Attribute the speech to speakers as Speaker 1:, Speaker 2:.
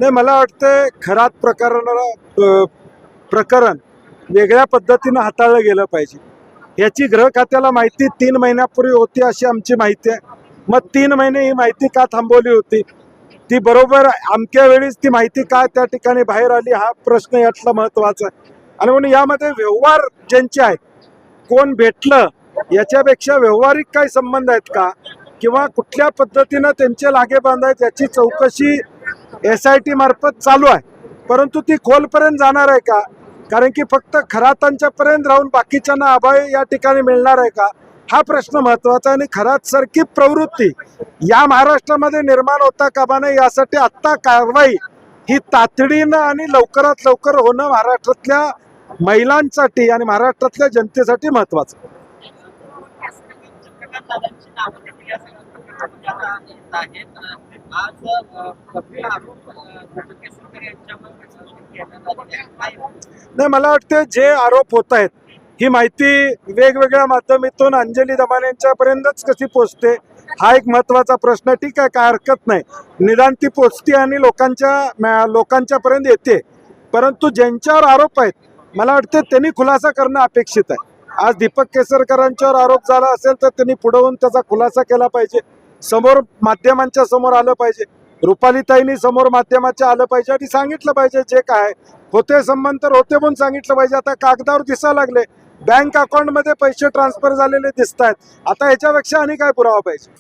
Speaker 1: नाही, मला वाटतं खरात प्रकरण वेगळ्या पद्धतीनं हाताळलं गेलं पाहिजे. याची गृह खात्याला माहिती 3 महिन्यापूर्वी होती अशी आमची माहिती आहे. मग 3 महिने ही माहिती का थांबवली होती? ती बरोबर अमक्या वेळीच ती माहिती का त्या ठिकाणी बाहेर आली, हा प्रश्न यातला महत्वाचा आहे. आणि म्हणून यामध्ये व्यवहार ज्यांचे आहेत, कोण भेटलं याच्यापेक्षा व्यवहारिक काही संबंध आहेत का, किंवा कुठल्या पद्धतीनं त्यांचे लागे बांध आहेत याची चौकशी SIT मार्फत चालू आहे. परंतु ती खोलपर्यंत जाणार आहे का? कारण की फक्त खरातांच्या पर्यंत राहून बाकीच्यांना अभय या ठिकाणी मिळणार आहे का, हा प्रश्न महत्वाचा आहे. आणि खरात सारखी प्रवृत्ती या महाराष्ट्रामध्ये निर्माण होता कामा नये यासाठी आत्ता कारवाई ही तातडीनं आणि लवकरात लवकर होणं महाराष्ट्रातल्या महिलांसाठी आणि महाराष्ट्रातल्या जनतेसाठी महत्वाचं आहे. नाही, मला वाटतं जे आरोप होत आहेत ही माहिती वेगवेगळ्या माध्यमातून अंजली दमाने पर्यंतच कशी पोचते हा एक महत्वाचा प्रश्न. ठीक आहे, काय हरकत नाही, निदान ती पोचते आणि लोकांच्या पर्यंत येते. परंतु ज्यांच्यावर आरोप आहेत मला वाटतं त्यांनी खुलासा करणं अपेक्षित आहे. आज दीपक केसरकरांच्यावर आरोप झाला असेल तर त्यांनी पुढे होऊन त्याचा खुलासा केला पाहिजे, समोर माध्यमांच्या समोर आलं पाहिजे. रुपालीताईंनी समोर माध्यमाच्या आलं पाहिजे आणि सांगितलं पाहिजे जे काय होते संबंध तर होते म्हणून सांगितलं पाहिजे. आता कागदावर दिसायला लागले, बँक अकाउंटमध्ये पैसे ट्रान्सफर झालेले दिसत आहेत. आता याच्यापेक्षा आणि काय पुरावा पाहिजे?